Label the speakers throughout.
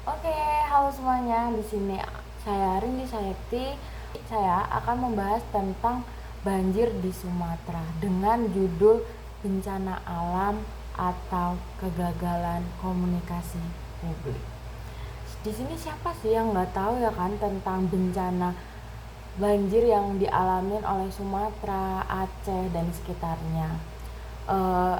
Speaker 1: Oke, halo semuanya. Di sini saya Rindi Sayeti. Saya akan membahas tentang banjir di Sumatera dengan judul bencana alam atau kegagalan komunikasi publik. Di sini siapa sih yang nggak tahu ya kan tentang bencana banjir yang dialami oleh Sumatera, Aceh dan sekitarnya. Eh,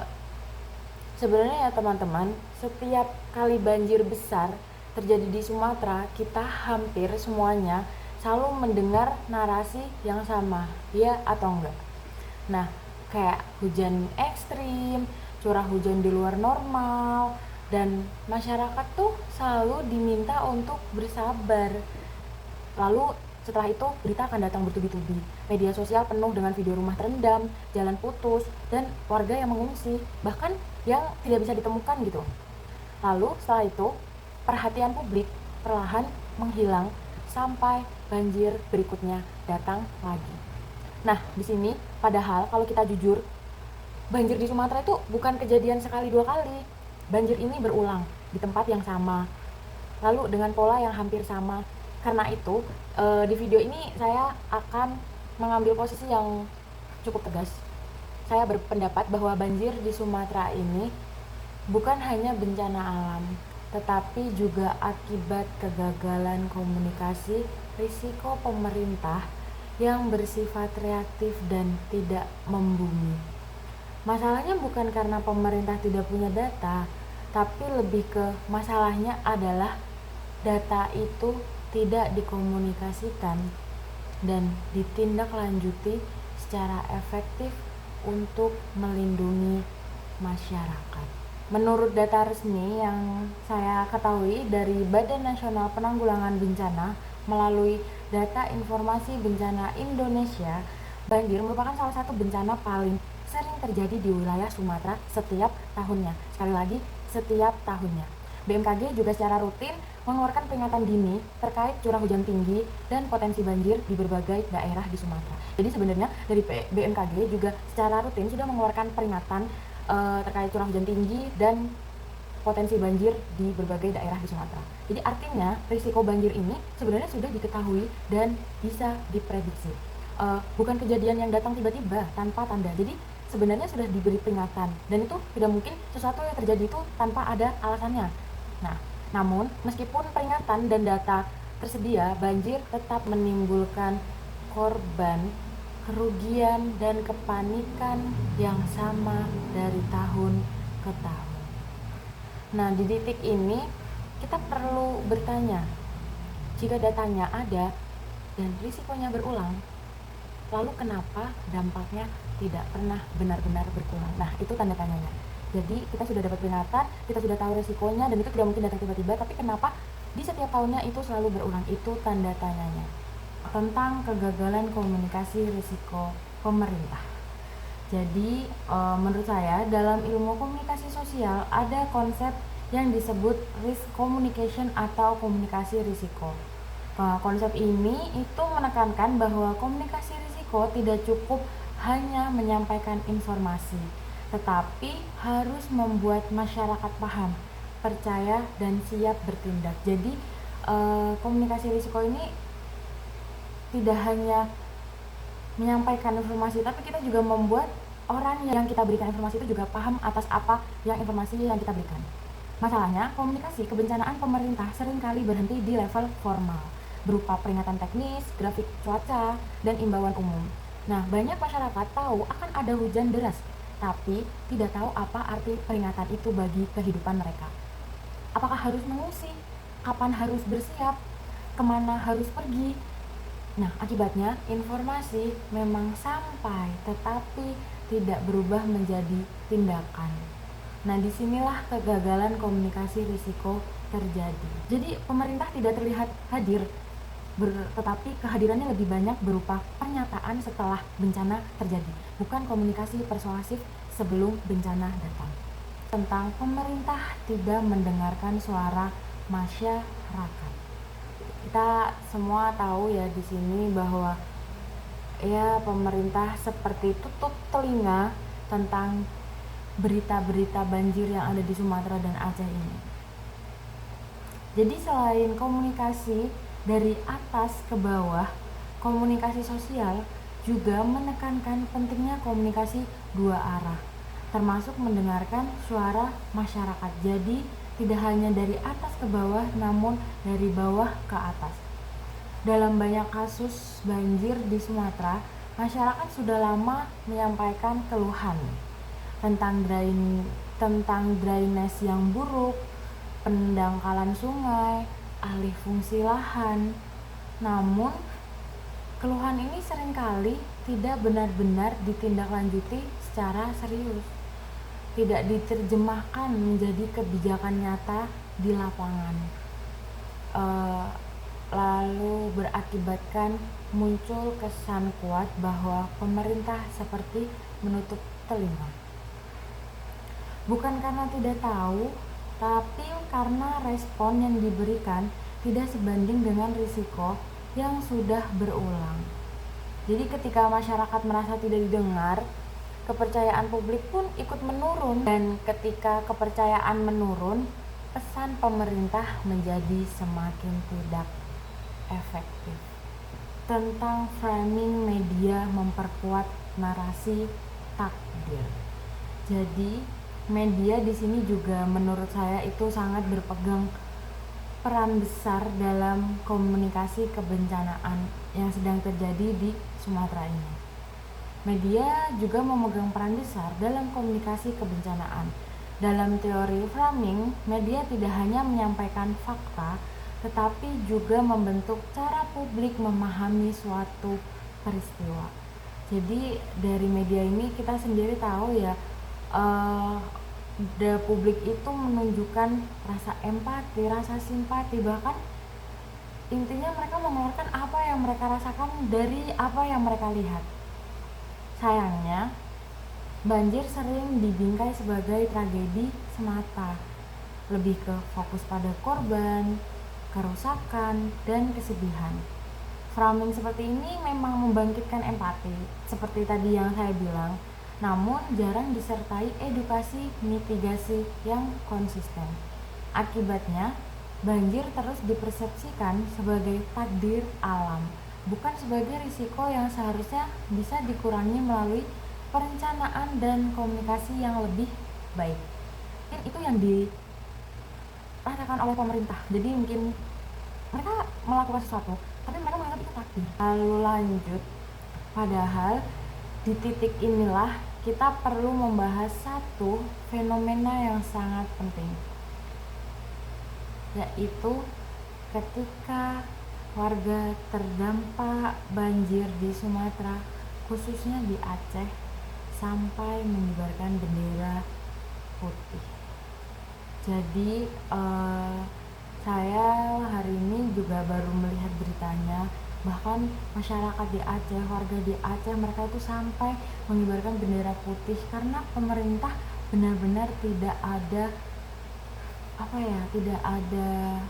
Speaker 1: Sebenarnya ya teman-teman, setiap kali banjir besar terjadi di Sumatera, kita hampir semuanya selalu mendengar narasi yang sama, ya atau enggak? Nah, kayak hujan ekstrim, curah hujan di luar normal, dan masyarakat tuh selalu diminta untuk bersabar. Lalu setelah itu berita akan datang bertubi-tubi. Media sosial penuh dengan video rumah terendam, jalan putus, dan warga yang mengungsi, bahkan yang tidak bisa ditemukan gitu. Lalu setelah itu perhatian publik perlahan menghilang sampai banjir berikutnya datang lagi. Nah, di sini padahal kalau kita jujur, banjir di Sumatera itu bukan kejadian sekali dua kali. Banjir ini berulang di tempat yang sama, lalu dengan pola yang hampir sama. Karena itu, di video ini saya akan mengambil posisi yang cukup tegas. Saya berpendapat bahwa banjir di Sumatera ini bukan hanya bencana alam, tetapi juga akibat kegagalan komunikasi, risiko pemerintah yang bersifat reaktif dan tidak membumi. Masalahnya bukan karena pemerintah tidak punya data, tapi lebih ke masalahnya adalah data itu tidak dikomunikasikan dan ditindaklanjuti secara efektif untuk melindungi masyarakat. Menurut data resmi yang saya ketahui dari Badan Nasional Penanggulangan Bencana melalui Data Informasi Bencana Indonesia, banjir merupakan salah satu bencana paling sering terjadi di wilayah Sumatera setiap tahunnya. Sekali lagi, setiap tahunnya. BMKG juga secara rutin mengeluarkan peringatan dini terkait curah hujan tinggi dan potensi banjir di berbagai daerah di Sumatera. Jadi sebenarnya dari BMKG juga secara rutin sudah mengeluarkan peringatan terkait curah hujan tinggi dan potensi banjir di berbagai daerah di Sumatera. Jadi artinya risiko banjir ini sebenarnya sudah diketahui dan bisa diprediksi. Bukan kejadian yang datang tiba-tiba tanpa tanda. Jadi sebenarnya sudah diberi peringatan dan itu tidak mungkin sesuatu yang terjadi itu tanpa ada alasannya. Nah, namun meskipun peringatan dan data tersedia, banjir tetap menimbulkan korban, kerugian dan kepanikan yang sama dari tahun ke tahun. Nah, di titik ini kita perlu bertanya, jika datanya ada dan risikonya berulang, lalu kenapa dampaknya tidak pernah benar-benar berkurang? Nah, itu tanda tanyanya. Jadi kita sudah dapat peringatan, kita sudah tahu risikonya dan itu tidak mungkin datang tiba-tiba, tapi kenapa di setiap tahunnya itu selalu berulang? Itu tanda tanyanya. Tentang kegagalan komunikasi risiko pemerintah. Jadi menurut saya dalam ilmu komunikasi sosial ada konsep yang disebut risk communication atau komunikasi risiko. Konsep ini itu menekankan bahwa komunikasi risiko tidak cukup hanya menyampaikan informasi, tetapi harus membuat masyarakat paham, percaya dan siap bertindak. Jadi komunikasi risiko ini tidak hanya menyampaikan informasi, tapi kita juga membuat orang yang kita berikan informasi itu juga paham atas apa yang informasi yang kita berikan. Masalahnya, komunikasi kebencanaan pemerintah seringkali berhenti di level formal, berupa peringatan teknis, grafik cuaca, dan imbauan umum. Nah, banyak masyarakat tahu akan ada hujan deras, tapi tidak tahu apa arti peringatan itu bagi kehidupan mereka. Apakah harus mengungsi? Kapan harus bersiap? Kemana harus pergi? Nah, akibatnya informasi memang sampai, tetapi tidak berubah menjadi tindakan. Nah, disinilah kegagalan komunikasi risiko terjadi. Jadi, pemerintah tidak terlihat hadir, tetapi kehadirannya lebih banyak berupa pernyataan setelah bencana terjadi, bukan komunikasi persuasif sebelum bencana datang. Tentang pemerintah tidak mendengarkan suara masyarakat. Kita semua tahu ya di sini bahwa ya pemerintah seperti tutup telinga tentang berita-berita banjir yang ada di Sumatera dan Aceh ini. Jadi selain komunikasi dari atas ke bawah, komunikasi sosial juga menekankan pentingnya komunikasi dua arah, termasuk mendengarkan suara masyarakat. Jadi tidak hanya dari atas ke bawah, namun dari bawah ke atas. Dalam banyak kasus banjir di Sumatera, masyarakat sudah lama menyampaikan keluhan tentang drainase yang buruk, pendangkalan sungai, alih fungsi lahan. Namun, keluhan ini seringkali tidak benar-benar ditindaklanjuti secara serius, tidak diterjemahkan menjadi kebijakan nyata di lapangan, lalu berakibatkan muncul kesan kuat bahwa pemerintah seperti menutup telinga. Bukan karena tidak tahu, tapi karena respon yang diberikan tidak sebanding dengan risiko yang sudah berulang. Jadi ketika masyarakat merasa tidak didengar, kepercayaan publik pun ikut menurun, dan ketika kepercayaan menurun, pesan pemerintah menjadi semakin tidak efektif. Tentang framing media memperkuat narasi takdir. Jadi media di sini juga menurut saya itu sangat berpegang peran besar dalam komunikasi kebencanaan yang sedang terjadi di Sumatera ini. Media juga memegang peran besar dalam komunikasi kebencanaan. Dalam teori framing, media tidak hanya menyampaikan fakta, tetapi juga membentuk cara publik memahami suatu peristiwa. Jadi dari media ini kita sendiri tahu ya, publik itu menunjukkan rasa empati, rasa simpati, bahkan intinya mereka mengeluarkan apa yang mereka rasakan dari apa yang mereka lihat. Sayangnya, banjir sering dibingkai sebagai tragedi semata, lebih ke fokus pada korban, kerusakan, dan kesedihan. Framing seperti ini memang membangkitkan empati, seperti tadi yang saya bilang, namun jarang disertai edukasi mitigasi yang konsisten. Akibatnya, banjir terus dipersepsikan sebagai takdir alam, bukan sebagai risiko yang seharusnya bisa dikurangi melalui perencanaan dan komunikasi yang lebih baik. Itu yang dirasakan oleh pemerintah. Jadi mungkin mereka melakukan sesuatu, tapi mereka menganggap itu takdir. Lalu lanjut, padahal di titik inilah kita perlu membahas satu fenomena yang sangat penting, yaitu ketika warga terdampak banjir di Sumatera, khususnya di Aceh, sampai mengibarkan bendera putih. Jadi saya hari ini juga baru melihat beritanya, bahkan masyarakat di Aceh, warga di Aceh, mereka itu sampai mengibarkan bendera putih karena pemerintah benar-benar tidak ada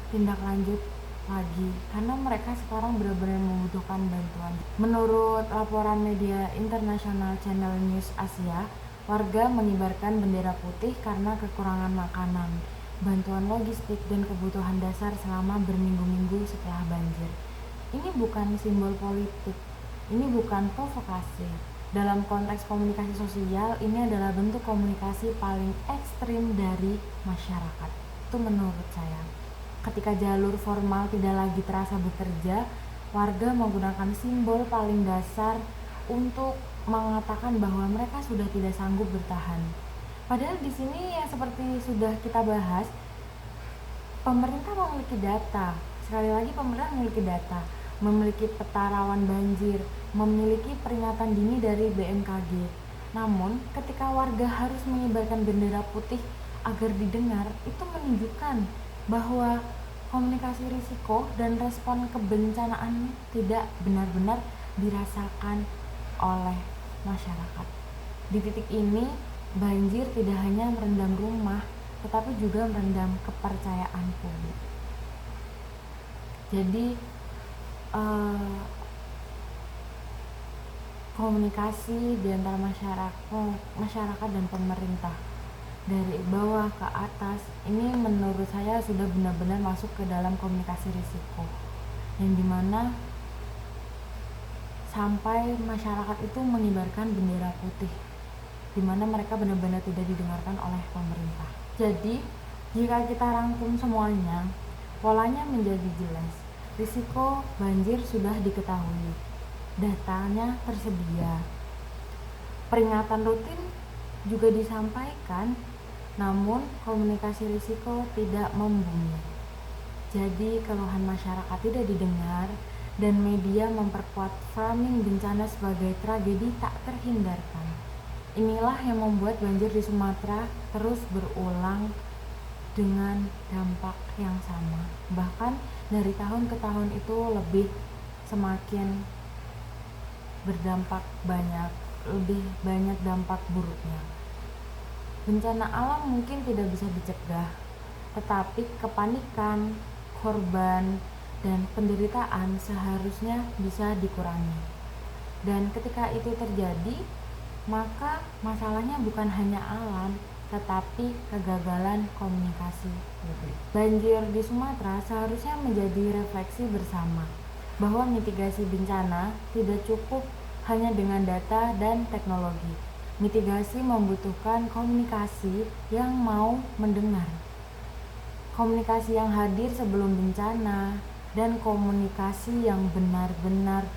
Speaker 1: tindak lanjut lagi, karena mereka sekarang benar-benar membutuhkan bantuan. Menurut laporan media internasional Channel News Asia, warga mengibarkan bendera putih karena kekurangan makanan, bantuan logistik, dan kebutuhan dasar selama berminggu-minggu setelah banjir. Ini bukan simbol politik, ini bukan provokasi. Dalam konteks komunikasi sosial, ini adalah bentuk komunikasi paling ekstrim dari masyarakat. Itu menurut saya. Ketika jalur formal tidak lagi terasa bekerja, warga menggunakan simbol paling dasar untuk mengatakan bahwa mereka sudah tidak sanggup bertahan. Padahal di sini yang seperti sudah kita bahas, pemerintah memiliki data. Sekali lagi, pemerintah memiliki data, memiliki peta rawan banjir, memiliki peringatan dini dari BMKG. Namun, ketika warga harus mengibarkan bendera putih agar didengar, itu menunjukkan bahwa komunikasi risiko dan respon kebencanaan tidak benar-benar dirasakan oleh masyarakat. Di titik ini, banjir tidak hanya merendam rumah, tetapi juga merendam kepercayaan publik. Jadi komunikasi di antara masyarakat dan pemerintah dari bawah ke atas, ini menurut saya sudah benar-benar masuk ke dalam komunikasi risiko, yang dimana sampai masyarakat itu mengibarkan bendera putih, dimana mereka benar-benar tidak didengarkan oleh pemerintah. Jadi jika kita rangkum semuanya, polanya menjadi jelas. Risiko banjir sudah diketahui, datanya tersedia, peringatan rutin juga disampaikan, namun komunikasi risiko tidak membumi. Jadi keluhan masyarakat tidak didengar dan media memperkuat framing bencana sebagai tragedi tak terhindarkan. Inilah yang membuat banjir di Sumatera terus berulang dengan dampak yang sama. Bahkan dari tahun ke tahun itu lebih semakin berdampak banyak, lebih banyak dampak buruknya. Bencana alam mungkin tidak bisa dicegah, tetapi kepanikan, korban, dan penderitaan seharusnya bisa dikurangi. Dan ketika itu terjadi, maka masalahnya bukan hanya alam, tetapi kegagalan komunikasi. Banjir di Sumatera seharusnya menjadi refleksi bersama bahwa mitigasi bencana tidak cukup hanya dengan data dan teknologi. Mitigasi membutuhkan komunikasi yang mau mendengar, komunikasi yang hadir sebelum bencana, dan komunikasi yang benar-benar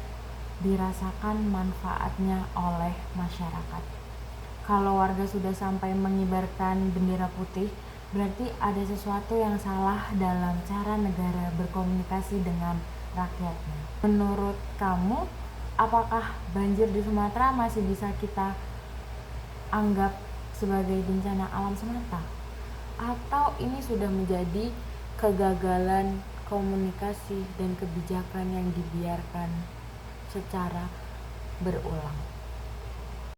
Speaker 1: dirasakan manfaatnya oleh masyarakat. Kalau warga sudah sampai mengibarkan bendera putih, berarti ada sesuatu yang salah dalam cara negara berkomunikasi dengan rakyatnya. Menurut kamu, apakah banjir di Sumatera masih bisa kita anggap sebagai bencana alam semata? Atau ini sudah menjadi kegagalan komunikasi dan kebijakan yang dibiarkan secara berulang?